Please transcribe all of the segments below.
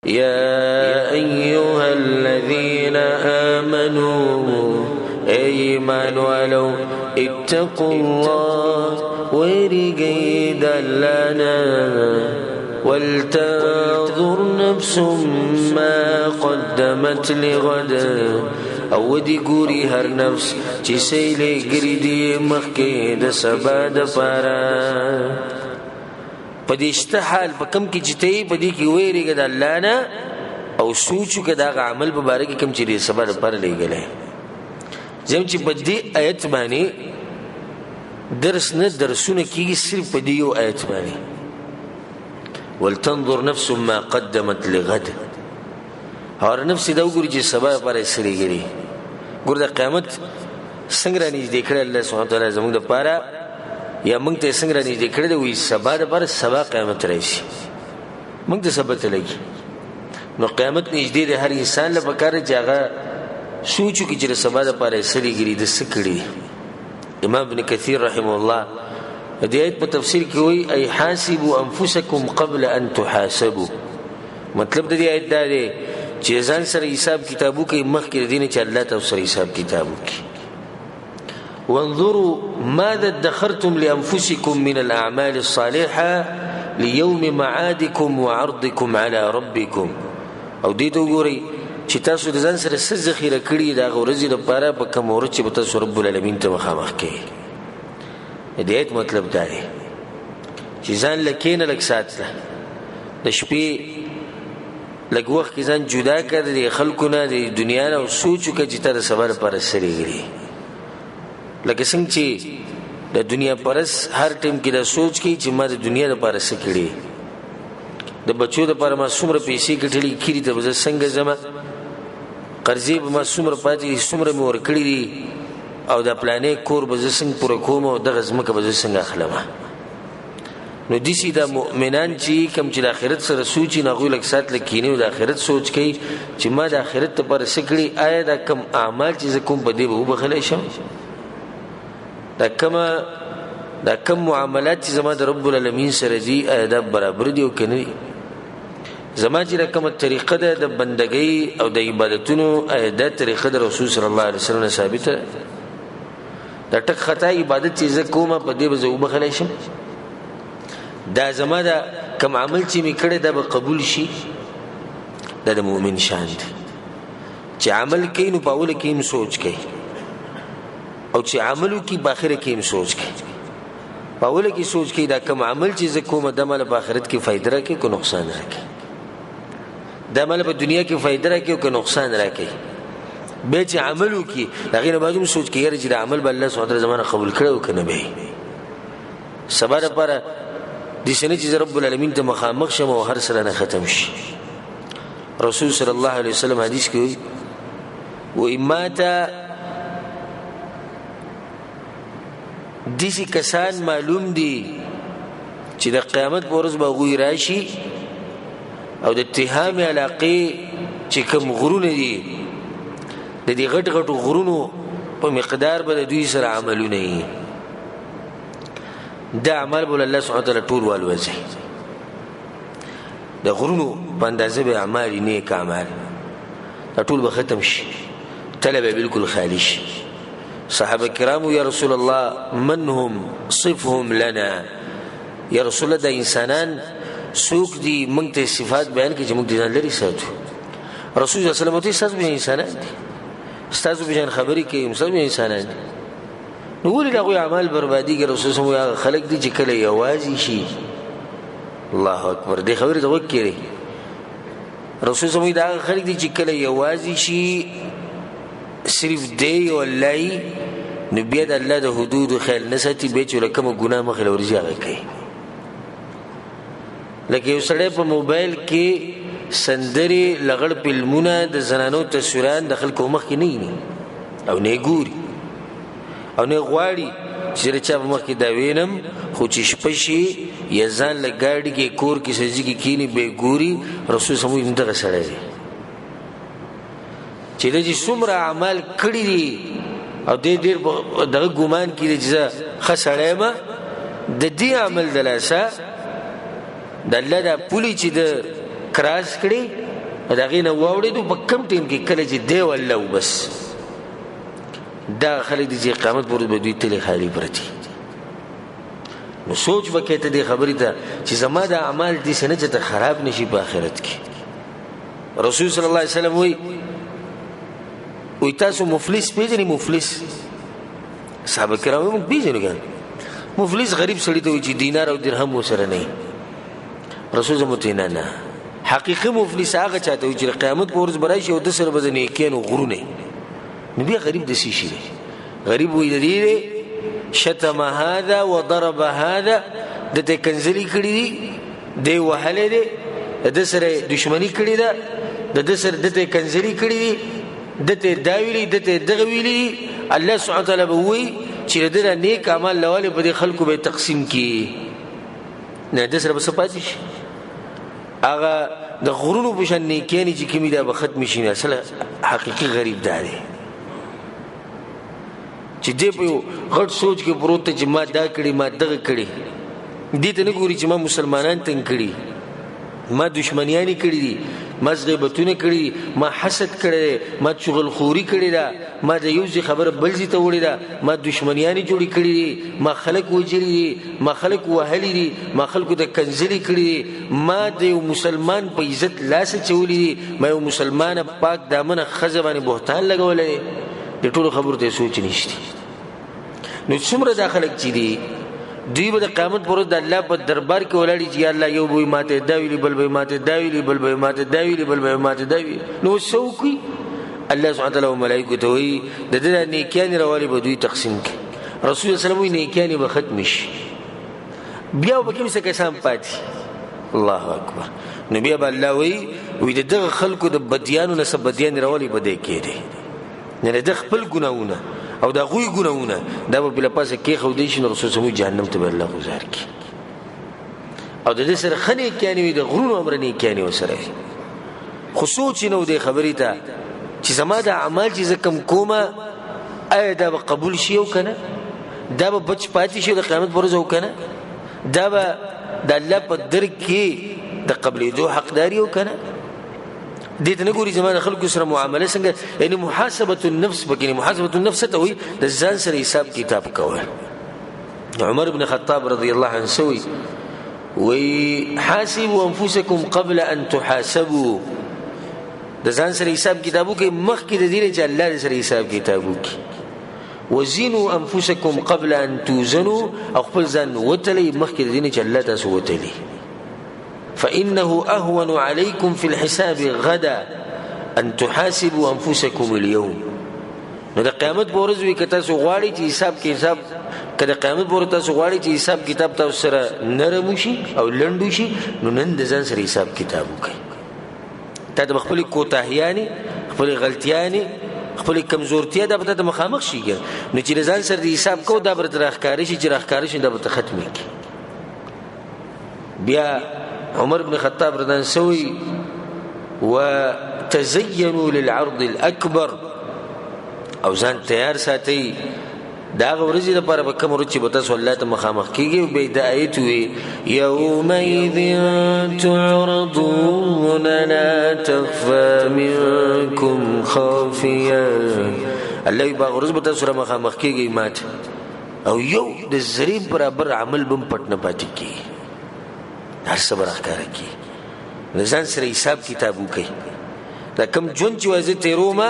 يا أيها الذين آمنوا إيمان ولو اتقوا الله ورقي دلنا ولتنظر نفس ما قدمت لغد او دی ګوري هر نفس چې سیلې ګری دی مخکې د سبا د پاره پدېشته حال په کم کې جته پدې کې وېریګه د الله نه او سوچو کې دا عمل په باره کې کم چې دی سبا د پاره لګلې زم چې په دې آیت باندې درس نه درسونه کېږي صرف په دې یو آیت باندې ولتنظر نفس ما قدمت لغد هر نفس دا وګوري چې سبا لپاره سړي ګري ګور د قیامت څنګه راني دې کړل الله سبحانه وتعالى زموږ د پاره یا موږ ته څنګه راني دې کړل وي سبا لپاره سبا قیامت راشي موږ ته سبا ته لګي نو قیامت نږدې د هر انسان لپاره کار چې هغه سوچو کې چې سبا لپاره سړي ګري د سکړي امام ابن کثیر رحمه الله دې آیت په تفسیر کې وایي ای حاسبوا انفسکم قبل ان تحاسبوا مطلب دې آیت دا دی چې ځان سره حساب کتابو کې مخکې دین چې الله تعالی سره حساب کتابو کې وانظروا ماذا ادخرتم لانفسكم من الاعمال الصالحه ليوم معادكم وعرضكم على ربكم او دې ته وګورئ چې تاسو د ځان سره څه ذخیره کړی دا غوړځي لپاره په کوم ورځ چې تاسو رب العالمین ته مخامخ کې دې ایت مطلب دا دی چې ځان لکینه لک ساتله د شپې لږ وخت کې ځان جدا کړ د خلکو نه د دنیا نه او سوچو کې چې تر صبر پر سریږي لکه څنګه چې د دنیا پرس هر ټیم کې د سوچ کې چې ما د دنیا لپاره څه کړی د بچو لپاره ما څومره پیسې ګټلې کړي ته به څنګه زما قرضې به ما څومره پاتې څومره مې ورکړي دي او د پلانې کور به څنګه پوره کوم او دغه ځمکه به څنګه اخلم نو دیسی دا مؤمنان چې کم چې د آخرت سره سوچي نه غوښ لک سات لکینه د آخرت سوچ کوي چې ما د آخرت لپاره سکړي آیا دا کم اعمال چې کوم په دې به وبخلې شم دا کم معاملات چې زما د رب العالمین سره دي آیا دا برابر دي او کنه زما چې کومه طریقه ده د بندګۍ او د عبادتونو آیا دا طریقه د رسول صلی الله علیه وسلم ثابته دا ټک خطا عبادت چې کومه په دې به وبخلې شم دا زما دا کم عمل چې می کړی دا به قبول شي دا د مؤمن شان دی چې عمل کوي نو په اول کې هم سوچ کوي او چې عملو کې په اخر کې هم سوچ کوي په اول کې سوچ کوي دا کم عمل چې کومه د مال په آخرت کې فائدہ راکړي کو نقصان راکړي د مال په دنیا کې فائدہ راکړي کو نقصان راکړي به چې عملو کې دا غیر باندې سوچ کوي چې عمل بل الله سبحانه زمانه قبول کړو کنه به صبر لپاره دي سنه چې رب العالمین ته مخامخ شمه او هر سره نه ختم شي رسول صلی الله علیه وسلم حدیث کې و اماتا دیسی کسان معلوم دي چې د قیامت په ورځ به غوی راشي او د اتهام علاقه چې کوم غرونه دي د دې غټ غټو غرونو په مقدار به دوی سره عملونه وي دا عمل بول الله سبحانه وتعالى ټول والوځي د غرونو باندې به اعمال نیک اعمال ټول به ختم شي طلب بالکل خالی شي صحابه کرام یا رسول الله من هم صفهم لنا یا رسول الله د انسانان سوق دي موږ ته صفات بیان کړي چې موږ دې لري ساتو رسول الله صلی الله علیه وسلم ته انسانان دي استاد به جن خبري کوي مسلمان انسانان دي نو ولې دا اعمال بربادي کې رسول الله صلی الله علیه وسلم خلق دي چې کله یوازې شي الله اکبر دې خبره ته وکړي رسول الله دا خلق دي چې کله یوازې شي صرف دی ولای نو بیا د الله د حدود خیال نستی به چې لکه ګناه مخه ورځي کوي لکه یو سړی په موبایل کې سندري لغړ فلمونه د زنانو تصویران د خلکو مخ کې نه او نه ګوري او نه غواړي چې چا په مخ کې دا وینم خو چې شپشي یزان لګاډي کې کور کې سجدي کې کینی به ګوري رسول صلی الله علیه وسلم دغه سړی چې د څومره اعمال کړی دي او ډېر دغه ګومان کړي چې خسړې ما د دې عمل دلاسه د الله د پولی چې د کراس کړي د هغې نه واورېدو په کم ټایم کې کله چې دی والله بس دا خلک دي چې قیامت پر ورځ به دوی تلې خالي پرتي نو سوچ وکړئ ته دې خبرې ته چې زما د اعمال داسې نه چې ته خراب نشي په آخرت کې رسول صلی الله علیه وسلم وی تاسو مفلس پیژنئ مفلس صحابه کرام موږ پیژنو که مفلس غریب سړي ته وایي چې دینار او درهم ورسره نه رسول زموږ ته نه حقیقي مفلس هغه چاته وایي چې قیامت په ورځ به راشي او ده سره به د نیکیانو غرونه نو بیا غریب د څه شي دی غریب وایي د دې شتم هذا وضرب هذا دته کنځلي کړي دي دی وهلی دی د سره دشمني کړې ده د سره دته کنځلي کړي دي دته دا ویلي دته دغه ویلي الله سبحانه وتعالی به وایي چې د نیک اعمال لواله په دې خلکو به تقسیم کړي نه د سره به څه پاتې شي هغه د غرونو په شان نیکیانې چې کومې دا به ختم شي نه اصله حقیقي غریب دا دی چې دې په غټ سوچ کې پروت ته چې ما دا کړي ما دغه کړي دې ته نه ګوري چې ما مسلمانان تنګ کړي ما دشمنیانی کړي دي ما غیبتونه کړي ما حسد کړي ما چغلخوري کړي دا ما د یو ځای خبره بل ځای ته وړي دا ما دشمنیانی جوړي کړي دي ما خلق وجري دي ما خلق وهلي دي ما خلق د کنځلي کړي دي ما د یو مسلمان په عزت لاس چولې دي ما یو مسلمان پاک دامن خزه باندې بهتان لګولې د ټولو خبرو ته سوچ نشته نو څومره داخلك چې دي دوی به د قیامت پر ورځ د الله په دربار کې ولاړی چې الله یو به ماته دا ویلي بل به ماته دا ویلي بل به ماته دا ویلي بل به ماته دا ویلي نو څوکي الله سبحانه وتعالى او ملائکه ته وی د دې نیکیان راولي به دوی تقسیم کړي رسول الله صلی الله علیه وسلم نیکیان به ختم شي بیا به کوم څه کسان پاتې الله اکبر نو بیا به الله وی د دغه خلکو د بدیانو نسب بدیان راولي به دې کېږي نه د خپل ګناونه او دا غوی ګناونه دا به بل پاسه کې خو دې شي رسول سمو جهنم ته الله گزار کی او د دې سره خني کېانی د غرونو امرني کېانی وسره خصوص نو دې خبرې ته چې زما د اعمال چې کم کومه اې دا به قبول شي او کنه دا به بچ پاتې شي د قیامت پر ورځ او کنه دا به د الله په در کې د قبلېدو حقداري او کنه دې ته نه ګوري زمانه خلکو سره معامله څنګه یعنی محاسبه النفس بګنی محاسبه النفس ته وي د ځان سره حساب کتاب کوي عمر بن خطاب رضی الله عنه سوي وي حاسبوا انفسكم قبل ان تحاسبوا د ځان سره حساب کتابو کې مخکې د دې چې الله سره حساب کتابو کې وزنوا انفسكم قبل ان توزنوا او خپل ځان وتلی مخکې د دې چې الله تاسو وتلی فإنه أهون عليكم في الحساب غدا أن تحاسبوا أنفسكم اليوم نو د قیامت په ورځ وی کته سو غواړي چې حساب کې حساب کله قیامت په ورځ تاسو غواړي چې حساب کتاب تاسو سره نرم شي او لنډ شي نو نن د ځان سره حساب کتاب وکړئ ته د خپل کوتاهیانی خپل غلطیانی خپل کمزورتیا د په مخامخ شي نو چې ځان سره حساب کو دا بر ترخکاری شي چې راخکاری شي دا به ختمي بیا عمر بن خطاب رضان سوي وتزينوا للعرض الأكبر او ځان تیار ساتي دا ورځي د پر کوم ورځي به تاسو الله ته مخامخ کیږي او به د آیت وي يومئذ تعرضون لا تخفى منكم خافية الله به ورځ به تاسو مخامخ کیږي مات او یو د زریم برابر عمل بم پټ نه پاتې کی هر څه برخکاره کی ځان سره حساب کتاب وکي دا کم جون چې وځي تیروما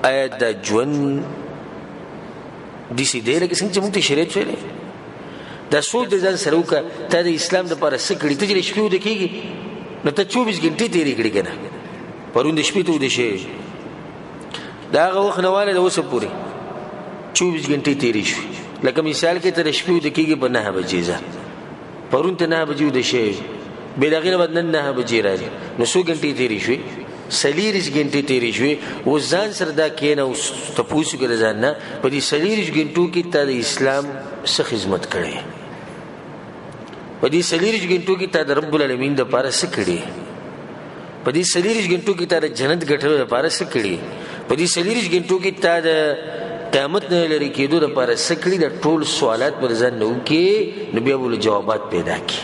آیت دا جون دي سي ډېر کې څنګه موږ ته شریعت ویلې دا سوچ د ځان سره وکړه ته د اسلام د لپاره څه کړی ته چې شپې ود کېږي نو ته 24 غنټې تیرې کړې کنه پرون د شپې ته ود شي دا هغه وخت نه واله د اوسه پوری 24 غنټې تیرې شو لکه مثال کې ته شپې ود کېږي په 9 بجې ځه پرون ته 9 بجې ود شي به دغه نه بدن 9 بجې راځي نو 100 غنټې تیرې شوې سلیریش غنټې تیرې شوې و ځان سره دا کېنه او تپوسو کې ځان نه په دې سلیریش غنټو کې ته د اسلام څخه خدمت کړې په دې سلیریش غنټو کې ته د رب العالمین د لپاره څه کړې په دې سلیریش غنټو کې ته د جنت ګټلو لپاره څه کړې په دې سلیریش غنټو کې ته د قیامت نه لري کېدو لپاره څه کړې د ټول سوالات پر ځان نو کې نو بیا ول جوابات پیدا کړي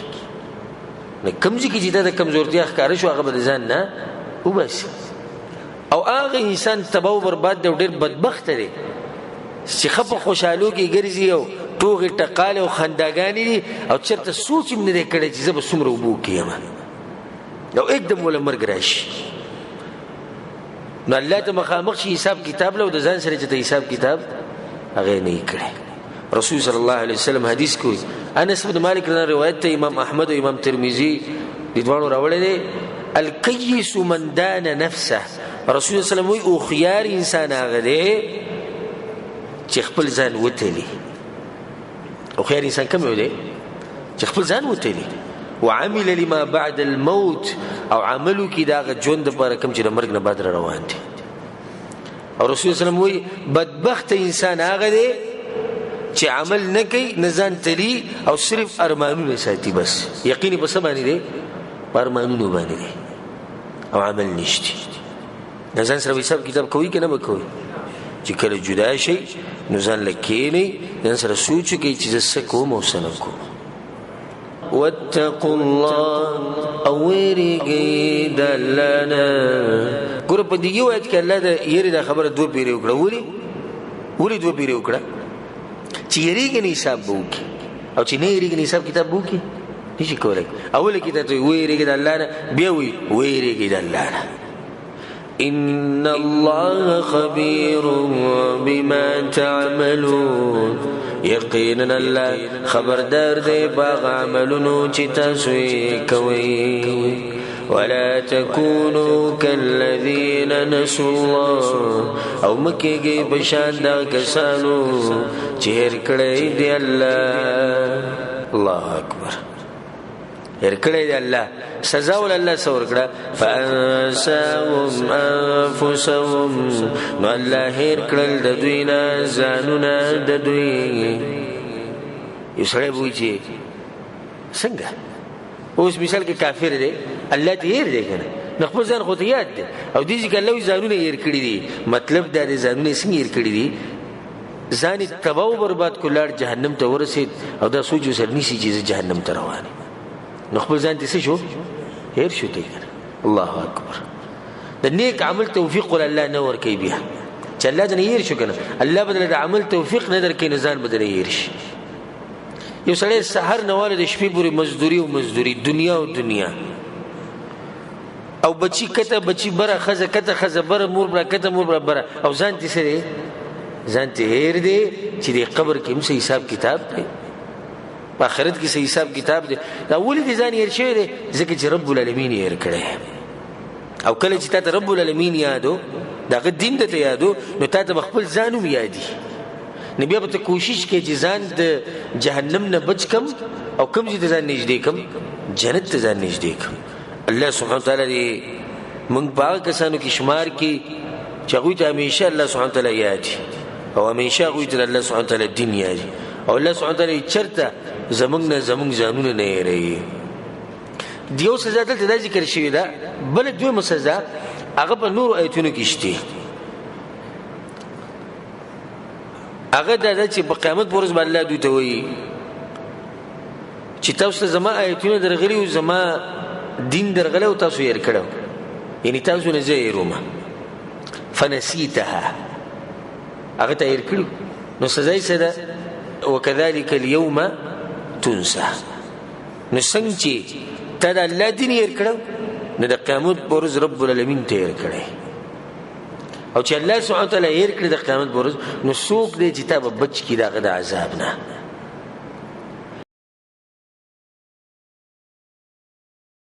نو کمزې کې چې دا د کمزورتیا ښکار شو هغه به ځان نه وبس. او هغه انسان تباہ او برباد دی او ډېر بدبخت دی چې خپه خوشحالو کې ګرځي او ټوغې ټقالې او خنداګانې دي او چېرته سوچ هم نه دی کړی چې زه به څومره اوبه وکړم او एकदम وله مرګ راشي. نو الله ته مخامخ شي حساب کتاب له او د ځان سره چې ته حساب کتاب هغه نه یې کړی. رسول صلی الله علیه وسلم حدیث کوي، انس بن مالک رضی روایت ته امام احمد او امام ترمذی د دوانو راوړی دی، الکیس من دان نفسه. رسول صلی الله علیه وسلم وی او خيار انسان هغه دی چې خپل ځان وتلی. او خيار انسان کوم دی چې خپل ځان وتلی وعمل لما بعد الموت او عملو کې دا ژوند لپاره کوم چې د مرګ نه بعد روان دي. او رسول صلی الله علیه وسلم وی بدبخت انسان هغه دی چې عمل نه کوي نه ځان تلی او صرف ارمانونه ساتي بس. یقیني په څه باندې دی؟ په ارمانونو باندې دی او عمل نشته. نه ځان سره حساب کتاب کوي که نه به کوي؟ چې کله جدا شي نو ځان له کښېنئ ځان سره سوچ وکړئ چې زه څه کوم او څه نه کوم. واتقوا الله او ویریږئ د الله نه. ګوره په دې یو آیت کې الله د یېرې دا خبره دوه پیرې وکړه. ولې دوه پیرې وکړه؟ چې یریږي نه حساب به وکړي او چې نه یریږي نه حساب کتاب به وکړي نشي کولی. اوله کې ته ویریږي د الله نه، بیا وی ویریږي د الله نه. ان الله خبير بما تعملون. یقینا الله خبردار دی باغ عملونو چې تاسو یې کوئ. ولا تكونوا كالذين نسوا الله او مکیږي بشان دا کسانو چې هېر کړی دی الله. الله اکبر. هېر کړی دی الله، سزا ول الله څه ورکړه؟ فانساهم انفسهم. نو الله هېر کړل د دوی نه ځانونه د دوی. یو سړی به وایي چې څنګه اوس مثال کې کافر دی الله ته هېر دی که نه، نو خپل ځان خو ته یاد دی او دې چې که الله وایي ځانونه هېر کړي دي، مطلب دا دی ځانونه یې څنګه هېر کړي دي؟ ځان یې تباه و برباد کړو، لاړ جهنم ته ورسېد او دا سوچ ورسره نیسي چې زه جهنم ته روان یم. نو خپل ځان ته څه شو؟ هېر شو دی که نه. الله اکبر. د نیک عمل توفیق ول الله نه ورکوي بیا چې الله ځنه هېر شو که نه، الله به د عمل توفیق نه درکوي نو ځان به دنه هېر شي. یو سړی سحر نه واله د شپې پورې مزدوري او مزدوري، دنیا او دنیا، او بچی کته بچی بره، ښځه کته ښځه بره، مور بره کته مور بره بره، او ځان ته څه دی؟ ځان ته هېر دی چې د قبر کې هم څه حساب کتاب دی، په آخرت کې څه حساب کتاب دی. دا ولې دې ځان هېر شوی دی؟ ځکه چې رب العالمین یې هېر کړی. او کله چې تا ته رب العالمین یادو، د هغه دین درته یادو، نو تا ته به خپل ځان هم یادي. نو بیا به ته کوشش کوې چې ځان د جهنم نه بچ کم او کوم ځای ته ځان نږدې کم؟ جنت ته ځان نږدې کم. الله سبحانه وتعالی دې موږ په هغه کسانو کې شمار کړي چې هغوی ته همیشه الله سبحانه وتعالی یادي او همیشه هغوی ته الله سبحانه وتعالی دین یادي او الله سبحانه وتعالی چېرته زموږ نه زموږ ځانونه نه هېروي. د یو سزا دلته دا ذکر شوې ده، بله دویمه سزا هغه په نورو ایتونو کې شته. هغه دا ده چې په قیامت په ورځ به الله دوی ته وایي چې تاسو ته زما ایتونه درغلي او زما دین درغلی او تاسو یې هېر کړی، یعنې تاسو نه زه هېروم. فنسیتها، هغه ته هېر کړي، نو سزا یې څه ده؟ وکذلک اليوم تنسى. نو څنګه چې تا د الله دین هېر کړی، نو د قیامت په ورځ رب العالمین ته هېر کړی. او چې الله سبحانه وتعالی هېر کړي د قیامت په ورځ، نو څوک دی چې تا به بچ کړي د هغه د عذاب نه؟